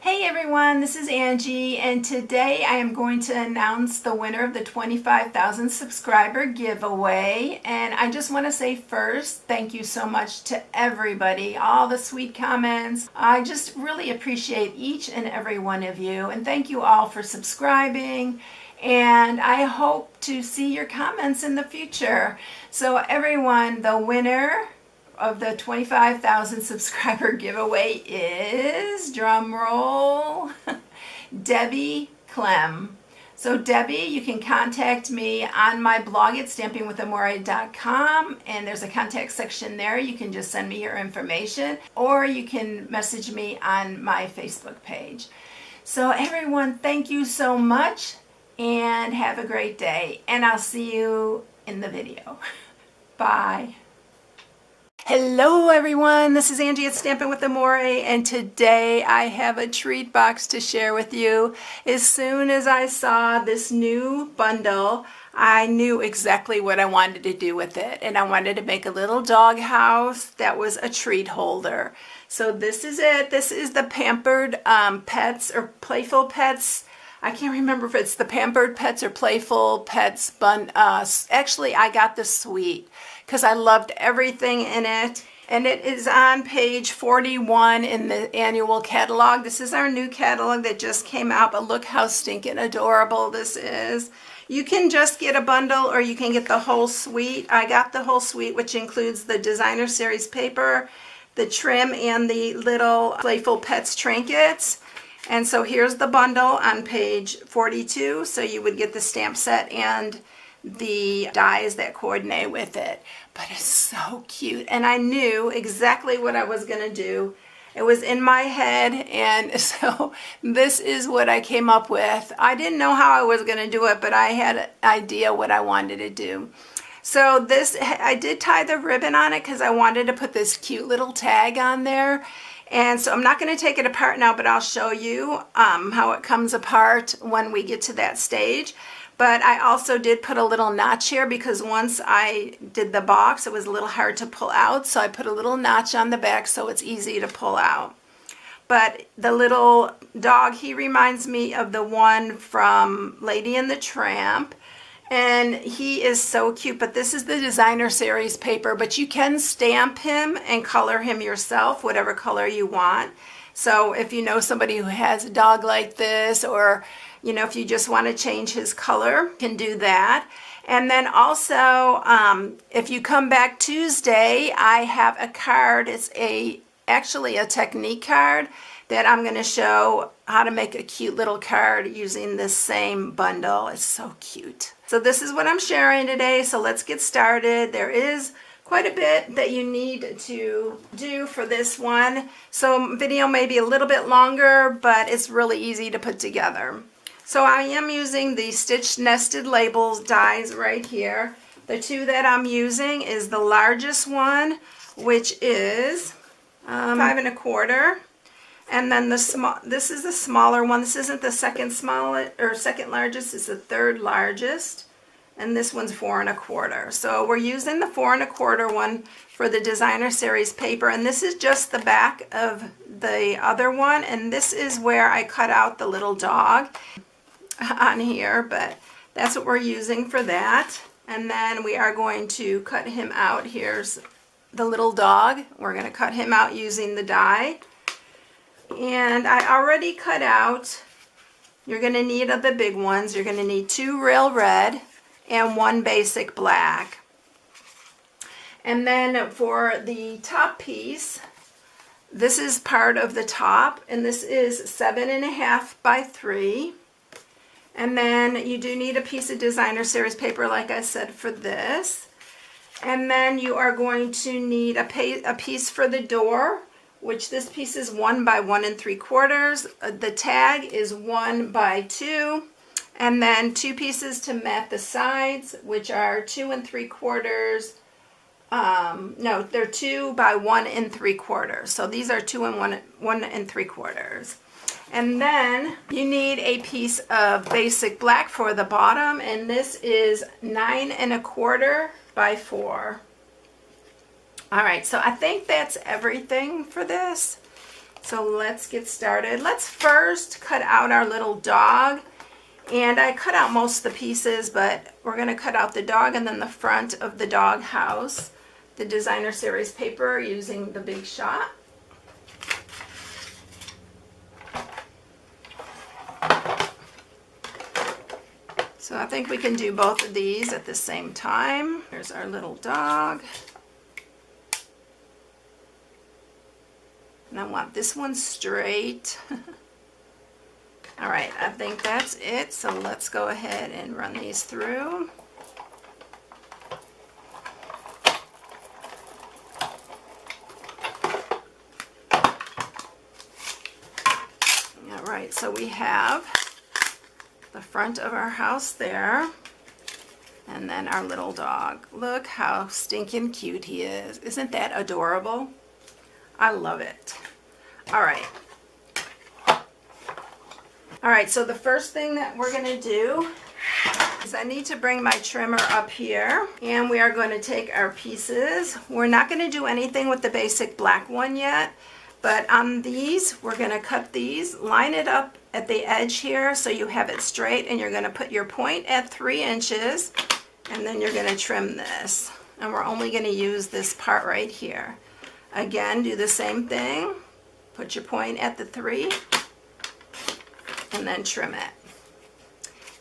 Hey everyone, this is Angie, and today I am going to announce the winner of the 25,000 subscriber giveaway. And I just want to say first, thank you so much to everybody, all the sweet comments. I just really appreciate each and every one of you, and thank you all for subscribing. And I hope to see your comments in the future. So everyone, the winner of the 25,000 subscriber giveaway is, drum roll, Debbie Clem. So Debbie, you can contact me on my blog at StampingWithAmore.com, and there's a contact section there. You can just send me your information, or you can message me on my Facebook page. So everyone, thank you so much, and have a great day, and I'll see you in the video. Bye. Hello everyone, this is Angie at StampingWithAmore, and today I have a treat box to share with you. As soon as I saw this new bundle, I knew exactly what I wanted to do with it, and I wanted to make a little dog house that was a treat holder. So this is it. This is the Pampered Pets or Playful Pets. I can't remember if it's the Pampered Pets or Playful Pets actually, I got the suite because I loved everything in it. And it is on page 41 in the annual catalog. This is our new catalog that just came out, but look how stinking adorable this is. You can just get a bundle or you can get the whole suite. I got the whole suite, which includes the designer series paper, the trim, and the little Playful Pets trinkets. And so here's the bundle on page 42. So you would get the stamp set and the dies that coordinate with it. But it's so cute, and I knew exactly what I was going to do. It was in my head, and so this is what I came up with. I didn't know how I was going to do it, but I had an idea what I wanted to do. So this, I did tie the ribbon on it because I wanted to put this cute little tag on there. And so I'm not going to take it apart now, but I'll show you how it comes apart when we get to that stage. But I also did put a little notch here because once I did the box, it was a little hard to pull out. So I put a little notch on the back so it's easy to pull out. But the little dog, he reminds me of the one from Lady and the Tramp. And he is so cute, but this is the designer series paper, but you can stamp him and color him yourself, whatever color you want. So if you know somebody who has a dog like this, or you know, if you just want to change his color, you can do that. And then also, if you come back Tuesday, I have a card. It's actually a technique card that I'm going to show how to make a cute little card using this same bundle. It's so cute. So this is what I'm sharing today. So let's get started. There is quite a bit that you need to do for this one. So video may be a little bit longer, but it's really easy to put together. So I am using the stitched nested labels dies right here. The two that I'm using is the largest one, which is 5 1/4. And then this is the smaller one. This isn't the second smallest or second largest, it's the third largest. And this one's 4 1/4. So we're using the 4 1/4 one for the designer series paper. And this is just the back of the other one. And this is where I cut out the little dog on here, but that's what we're using for that. And then we are going to cut him out. Here's the little dog. We're going to cut him out using the die. And I already cut out, you're going to need of the big ones, you're going to need 2 real red and 1 basic black. And then for the top piece, this is part of the top, and this is 7 1/2 by 3. And then you do need a piece of designer series paper, like I said, for this. And then you are going to need a piece for the door, which this piece is 1 by 1 3/4. The tag is 1 by 2. And then 2 pieces to mat the sides, which are 2 3/4. No, they're 2 by 1 3/4. So these are 2 and 1 3/4. And then you need a piece of basic black for the bottom, and this is 9 1/4 by 4. All right, so I think that's everything for this. So let's get started. Let's first cut out our little dog. And I cut out most of the pieces, but we're going to cut out the dog and then the front of the dog house, the designer series paper, using the Big Shot. So I think we can do both of these at the same time. Here's our little dog. And I want this one straight. All right, I think that's it. So let's go ahead and run these through. All right, so we have the front of our house there, and then our little dog. Look how stinking cute he is. Isn't that adorable? I love it. All right. All right, so the first thing that we're gonna do is I need to bring my trimmer up here, and we are going to take our pieces. We're not gonna do anything with the basic black one yet, but on these, we're gonna cut these, line it up at the edge here so you have it straight, and you're gonna put your point at 3 inches, and then you're gonna trim this. And we're only gonna use this part right here. Again, do the same thing. Put your point at the 3, and then trim it.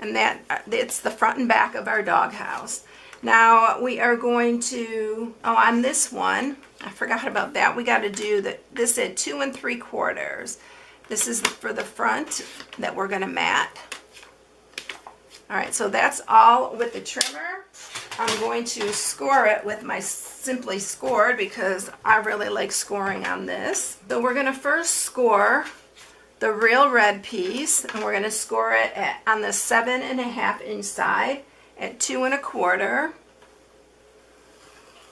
And it's the front and back of our doghouse. Now we are going to, on this one, I forgot about that. We got to do this at 2 3/4. This is for the front that we're going to mat. All right, so that's all with the trimmer. I'm going to score it with my Simply Scored because I really like scoring on this. So we're going to first score the real red piece, and we're going to score it on the 7.5 inch side at 2 1/4,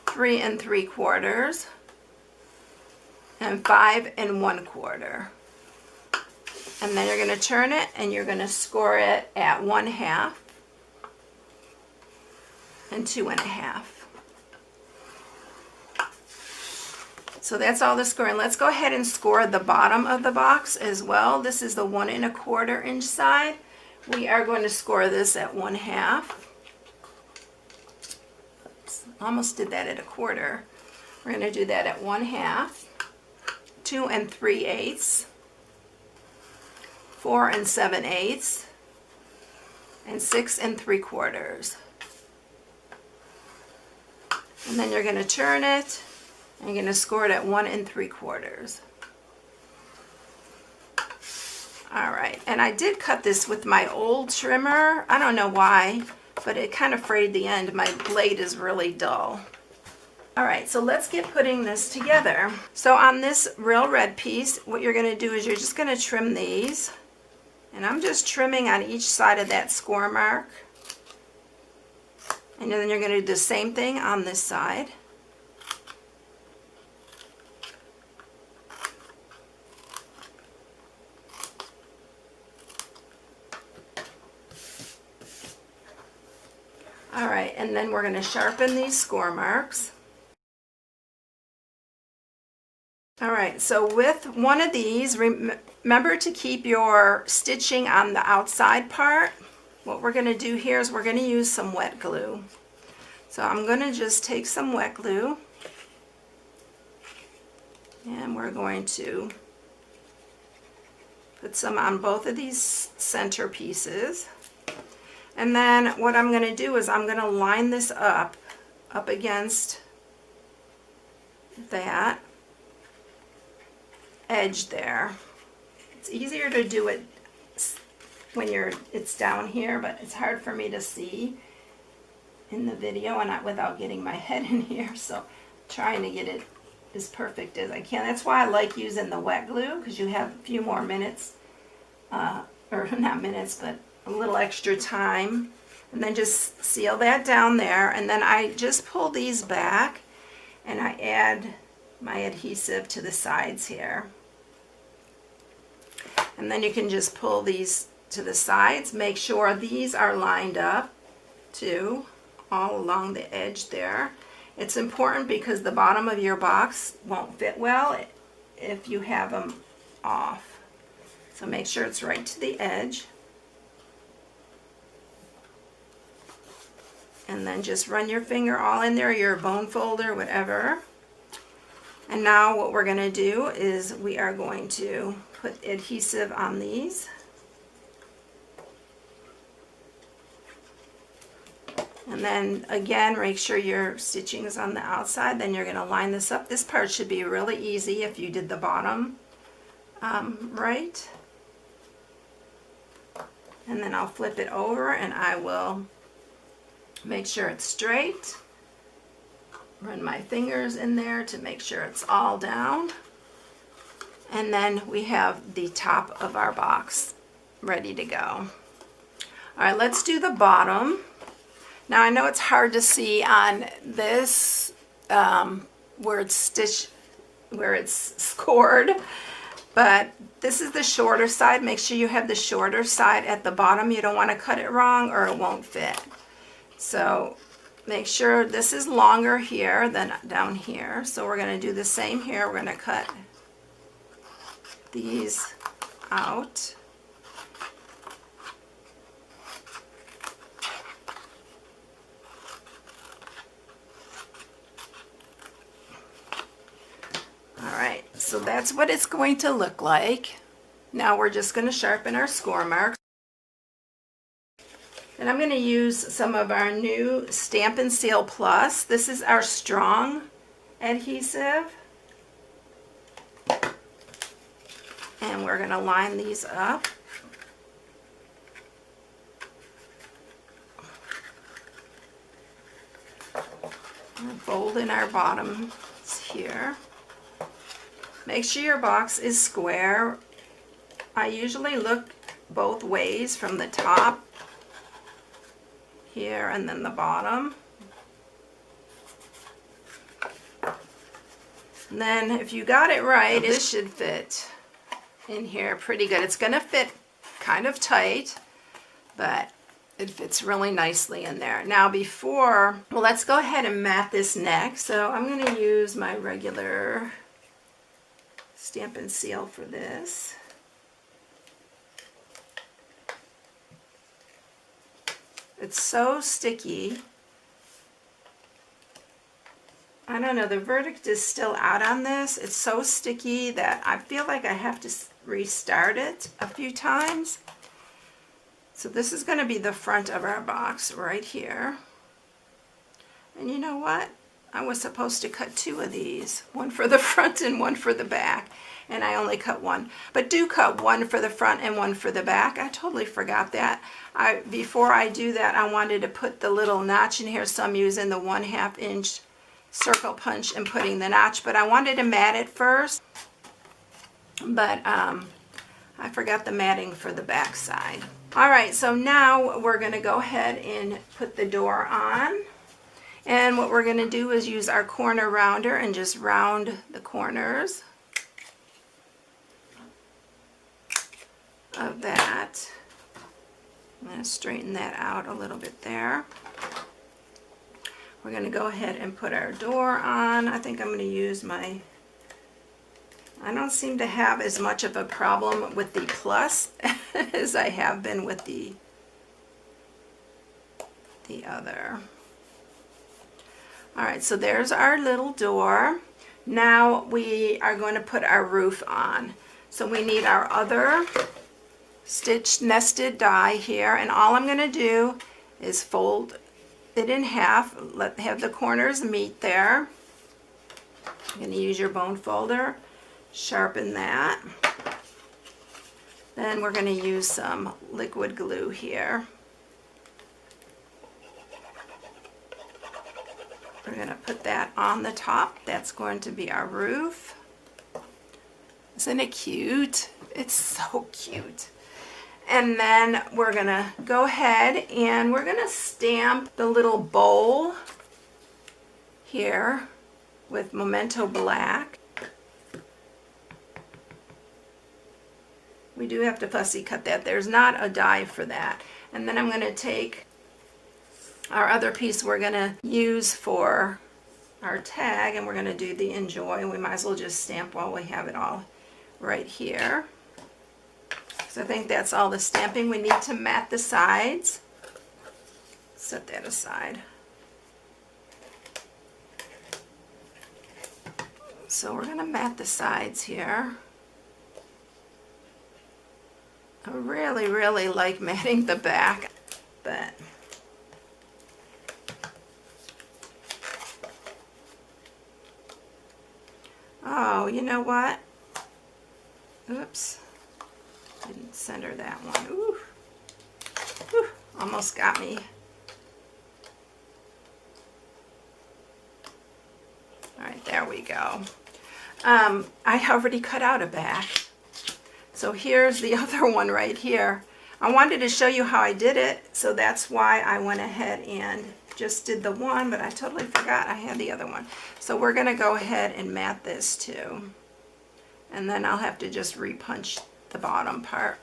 3 3/4, and 5 1/4. And then you're going to turn it and you're going to score it at 1/2 and 2 1/2. So that's all the scoring. Let's go ahead and score the bottom of the box as well. This is the 1 1/4 inch side. We are going to score this at 1/2. Oops, almost did that at 1/4. We're going to do that at 1/2, 2 3/8, 4 7/8, and 6 3/4. And then you're going to turn it. I'm going to score it at 1 3/4. All right, and I did cut this with my old trimmer. I don't know why, but it kind of frayed the end. My blade is really dull. All right, so let's get putting this together. So on this real red piece, what you're going to do is you're just going to trim these. And I'm just trimming on each side of that score mark. And then you're going to do the same thing on this side. All right, and then we're going to sharpen these score marks. All right, so with one of these, remember to keep your stitching on the outside part. What we're going to do here is we're going to use some wet glue. So I'm going to just take some wet glue, and we're going to put some on both of these center pieces. And then what I'm going to do is I'm going to line this up against that edge there. It's easier to do it when it's down here, but it's hard for me to see in the video and not without getting my head in here. So trying to get it as perfect as I can. That's why I like using the wet glue, because you have a few more minutes, or not minutes, but a little extra time. And then just seal that down there, and then I just pull these back and I add my adhesive to the sides here. And then you can just pull these to the sides. Make sure these are lined up too, all along the edge there. It's important because the bottom of your box won't fit well if you have them off. So make sure it's right to the edge. And then just run your finger all in there, your bone folder, whatever. And now what we're going to do is we are going to put adhesive on these. And then again, make sure your stitching is on the outside. Then you're going to line this up. This part should be really easy if you did the bottom right. And then I'll flip it over and I will make sure it's straight. Run my fingers in there to make sure it's all down. And then we have the top of our box ready to go. All right, let's do the bottom. Now I know it's hard to see on this where it's stitched, where it's scored, but this is the shorter side. Make sure you have the shorter side at the bottom. You don't want to cut it wrong or it won't fit. So make sure this is longer here than down here. So we're going to do the same here. We're going to cut these out. Alright, so that's what it's going to look like. Now we're just going to sharpen our score marks. And I'm going to use some of our new Stampin' Seal Plus. This is our strong adhesive. And we're going to line these up. And fold in our bottoms here. Make sure your box is square. I usually look both ways, from the top here and then the bottom. And then if you got it right, it should fit in here pretty good. It's going to fit kind of tight, but it fits really nicely in there. Now let's go ahead and mat this neck. So I'm going to use my regular Stampin' Seal for this. It's so sticky. I don't know, the verdict is still out on this. It's so sticky that I feel like I have to restart it a few times. So this is going to be the front of our box right here. And you know what? I was supposed to cut two of these, one for the front and one for the back, and I only cut one. But do cut one for the front and one for the back. I totally forgot that. Before I do that, I wanted to put the little notch in here, so I'm using the 1/2 inch circle punch and putting the notch, but I wanted to mat it first, but I forgot the matting for the back side. Alright, so now we're going to go ahead and put the door on. And what we're going to do is use our corner rounder and just round the corners of that. I'm going to straighten that out a little bit there. We're going to go ahead and put our door on. I think I'm going to use I don't seem to have as much of a problem with the plus as I have been with the other. Alright, so there's our little door. Now we are going to put our roof on. So we need our other stitched nested die here, and all I'm going to do is fold it in half, have the corners meet there. I'm going to use your bone folder, sharpen that. Then we're going to use some liquid glue here. We're going to put that on the top. That's going to be our roof. Isn't it cute? It's so cute. And then we're going to go ahead and we're going to stamp the little bowl here with Memento Black. We do have to fussy cut that. There's not a die for that. And then I'm going to take our other piece we're going to use for our tag, and we're going to do the Enjoy. We might as well just stamp while we have it all right here. So I think that's all the stamping we need to mat the sides. Set that aside. So we're going to mat the sides here. I really, really like matting the back, but oh, you know what? Oops. Didn't center that one. Ooh. Whew. Almost got me. All right, there we go. I already cut out a back. So here's the other one right here. I wanted to show you how I did it, so that's why I went ahead and just did the one, but I totally forgot I had the other one. So we're going to go ahead and mat this too. And then I'll have to just repunch the bottom part.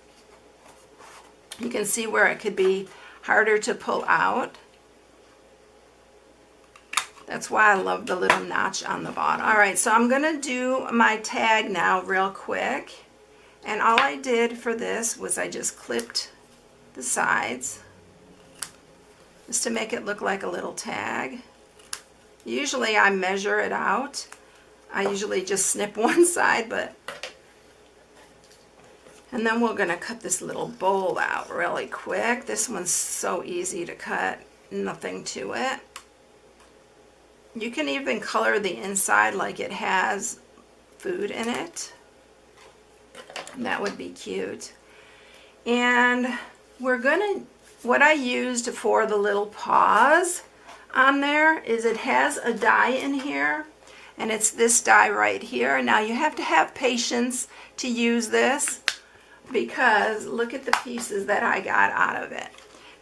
You can see where it could be harder to pull out. That's why I love the little notch on the bottom. All right, so I'm going to do my tag now real quick. And all I did for this was I just clipped the sides just to make it look like a little tag. Usually I measure it out. I usually just snip one side, and then we're going to cut this little bowl out really quick. This one's so easy to cut, nothing to it. You can even color the inside like it has food in it. That would be cute. And we're gonna, what I used for the little paws on there is it has a die in here, and it's this die right here. Now you have to have patience to use this because look at the pieces that I got out of it.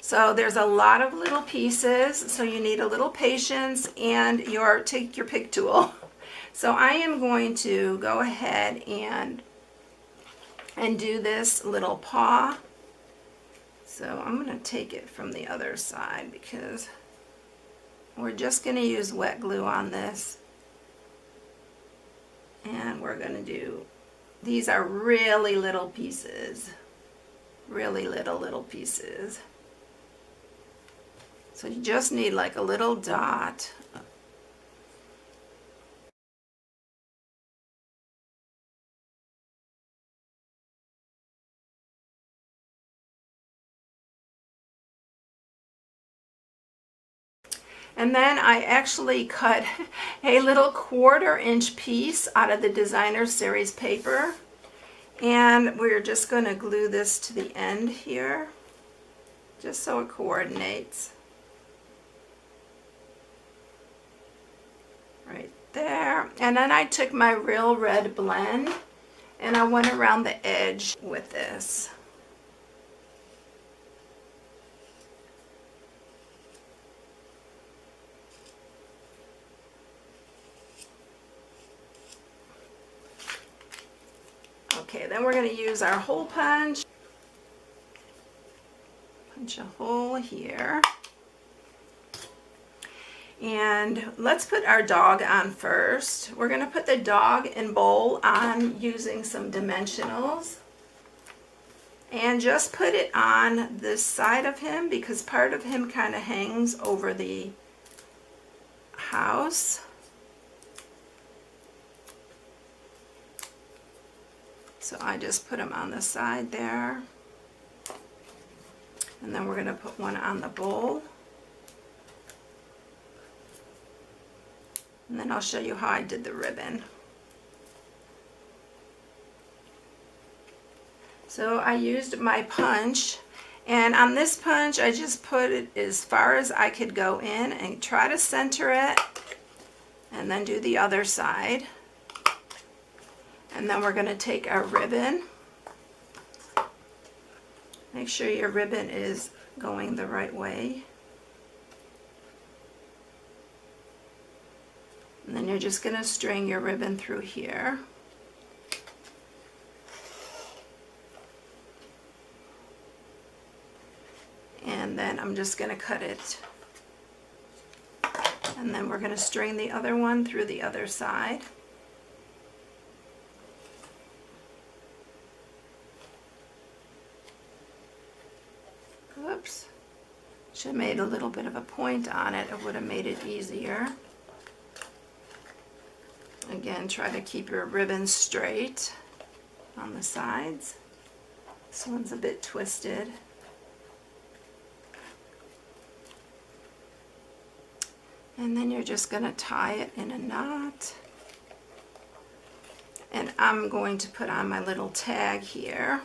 So there's a lot of little pieces, so you need a little patience and take your pick tool. So I am going to go ahead and do this little paw. So I'm going to take it from the other side because we're just going to use wet glue on this. And we're going to do, these are really little pieces. Really little pieces. So you just need like a little dot. And then I actually cut a little 1/4-inch piece out of the Designer Series paper. And we're just going to glue this to the end here, just so it coordinates. Right there. And then I took my Real Red blend and I went around the edge with this. Okay, then we're going to use our hole punch. Punch a hole here. And let's put our dog on first. We're going to put the dog and bowl on using some dimensionals. And just put it on this side of him because part of him kind of hangs over the house. So I just put them on the side there. And then we're going to put one on the bowl. And then I'll show you how I did the ribbon. So I used my punch, and on this punch I just put it as far as I could go in and try to center it, and then do the other side. And then we're going to take our ribbon. Make sure your ribbon is going the right way. And then you're just going to string your ribbon through here. And then I'm just going to cut it. And then we're going to string the other one through the other side. Oops. Should have made a little bit of a point on it. It would have made it easier. Again, try to keep your ribbon straight on the sides. This one's a bit twisted. And then you're just going to tie it in a knot. And I'm going to put on my little tag here.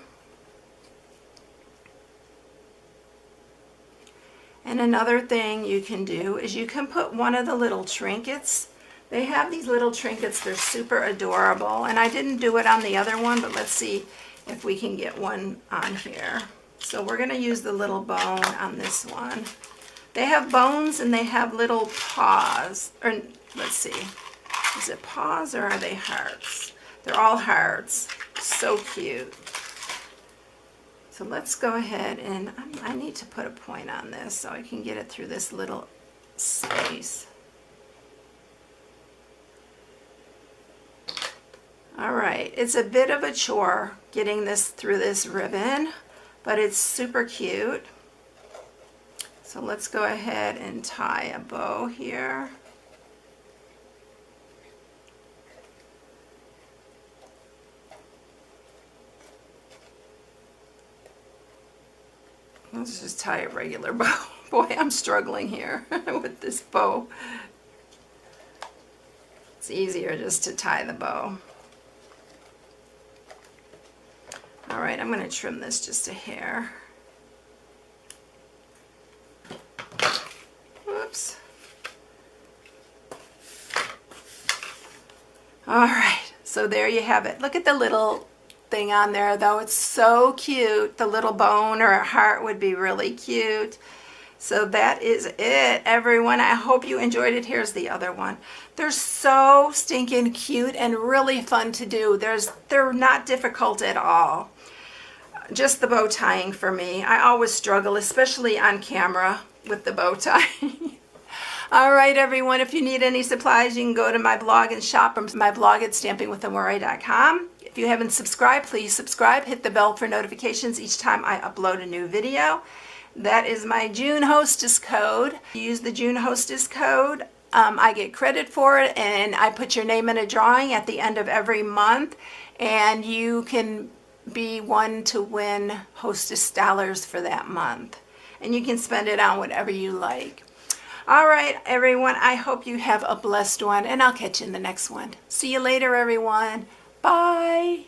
And another thing you can do is you can put one of the little trinkets. They have these little trinkets, they're super adorable. And I didn't do it on the other one, but let's see if we can get one on here. So we're gonna use the little bone on this one. They have bones and they have little paws, or let's see, is it paws or are they hearts? They're all hearts, so cute. So let's go ahead and I need to put a point on this so I can get it through this little space. All right, it's a bit of a chore getting this through this ribbon, but it's super cute. So let's go ahead and tie a bow here. Let's just tie a regular bow. Boy, I'm struggling here with this bow. It's easier just to tie the bow. All right, I'm going to trim this just a hair. Whoops. All right, so there you have it. Look at the little thing on there though. It's so cute. The little bone or a heart would be really cute. So that is it, everyone. I hope you enjoyed it. Here's the other one. They're so stinking cute and really fun to do. They're not difficult at all. Just the bow tying for me. I always struggle, especially on camera with the bow tie. All right, everyone, if you need any supplies, you can go to my blog and shop from my blog at StampingWithAmore.com. If you haven't subscribed, please subscribe. Hit the bell for notifications each time I upload a new video. That is my June hostess code. Use the June hostess code. I get credit for it, and I put your name in a drawing at the end of every month, and you can be one to win hostess dollars for that month. And you can spend it on whatever you like. All right, everyone, I hope you have a blessed one, and I'll catch you in the next one. See you later, everyone. Bye.